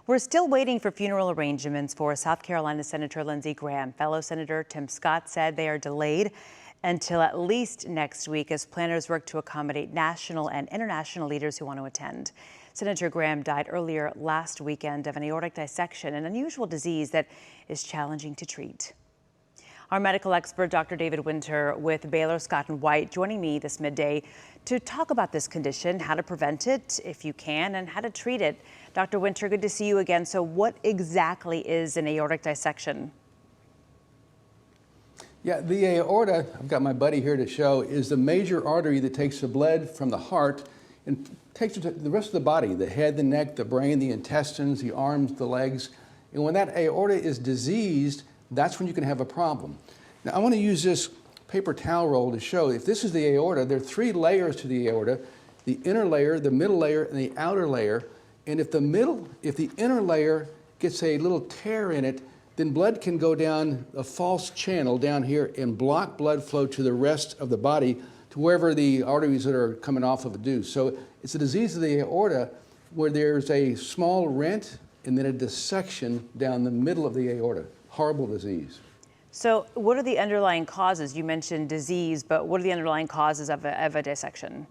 We're still waiting for funeral arrangements for South Carolina Senator Lindsey Graham. Fellow Senator Tim Scott said they are delayed until at least next week as planners work to accommodate national and international leaders who want to attend. Senator Graham died earlier last weekend of an aortic dissection, an unusual disease that is challenging to treat. Our medical expert, Dr. David Winter with Baylor Scott & White, joining me this midday to talk about this condition, how to prevent it if you can, and how to treat it. Dr. Winter, good to see you again. So what exactly is an aortic dissection? Yeah, the aorta, I've got my buddy here to show, is the major artery that takes the blood from the heart and takes it to the rest of the body, the head, the neck, the brain, the intestines, the arms, the legs. And when that aorta is diseased, that's when you can have a problem. Now, I want to use this paper towel roll to show if this is the aorta, there are 3 layers to the aorta: the inner layer, the middle layer, and the outer layer. And if the inner layer gets a little tear in it, then blood can go down a false channel down here and block blood flow to the rest of the body, to wherever the arteries that are coming off of it do. So it's a disease of the aorta where there's a small rent and then a dissection down the middle of the aorta. Horrible disease. So what are the underlying causes? You mentioned disease, but what are the underlying causes of a dissection?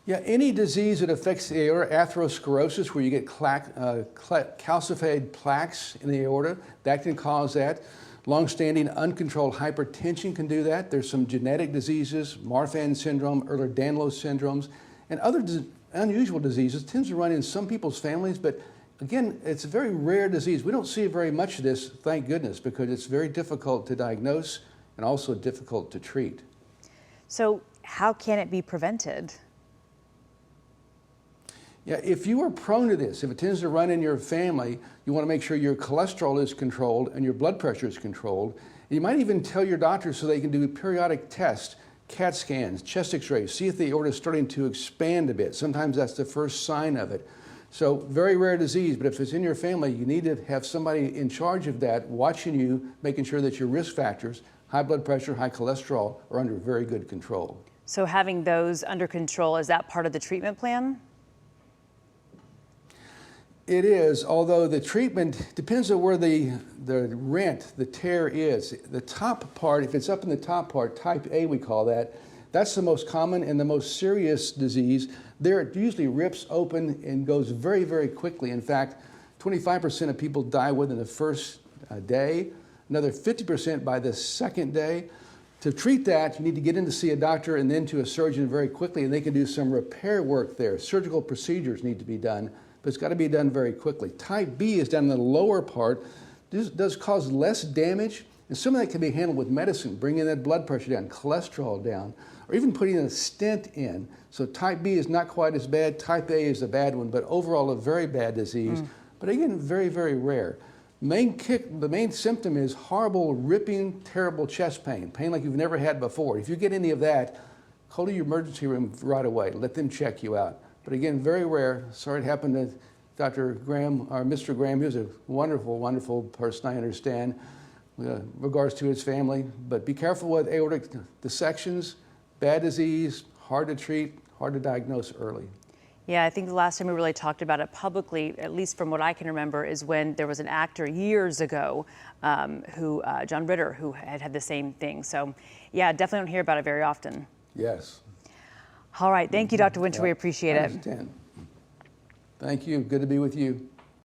Yeah, any disease that affects the aorta, atherosclerosis, where you get calcified plaques in the aorta, that can cause that. Long-standing uncontrolled hypertension can do that. There's some genetic diseases, Marfan syndrome, Ehlers-Danlos syndromes, and other unusual diseases. It tends to run in some people's families, but again, it's a very rare disease. We don't see very much of this, thank goodness, because it's very difficult to diagnose and also difficult to treat. So how can it be prevented? Yeah, if you are prone to this, if it tends to run in your family, you want to make sure your cholesterol is controlled and your blood pressure is controlled. And you might even tell your doctor so they can do periodic tests, CAT scans, chest x-rays, see if the aorta is starting to expand a bit. Sometimes that's the first sign of it. So very rare disease, but if it's in your family, you need to have somebody in charge of that, watching you, making sure that your risk factors, high blood pressure, high cholesterol, are under very good control. So having those under control, is that part of the treatment plan? It is, although the treatment depends on where the rent, the tear is. The top part, if it's up in the top part, type A we call that, that's the most common and the most serious disease. There it usually rips open and goes very, very quickly. In fact, 25% of people die within the first day, another 50% by the second day. To treat that, you need to get in to see a doctor and then to a surgeon very quickly, and they can do some repair work there. Surgical procedures need to be done, but it's got to be done very quickly. Type B is down in the lower part. This does cause less damage, and some of that can be handled with medicine, bringing that blood pressure down, cholesterol down, or even putting a stent in. So type B is not quite as bad. Type A is a bad one, but overall a very bad disease. But again, very, very rare. The main symptom is horrible, ripping, terrible chest pain, pain like you've never had before. If you get any of that, call to your emergency room right away. Let them check you out. But again, very rare. Sorry it happened to Dr. Graham, or Mr. Graham. He was a wonderful, wonderful person, I understand, regards to his family. But be careful with aortic dissections, bad disease, hard to treat, hard to diagnose early. Yeah, I think the last time we really talked about it publicly, at least from what I can remember, is when there was an actor years ago, John Ritter, who had the same thing. So yeah, definitely don't hear about it very often. Yes. All right, thank you, Dr. Winter. We appreciate it. I understand. Thank you. Good to be with you.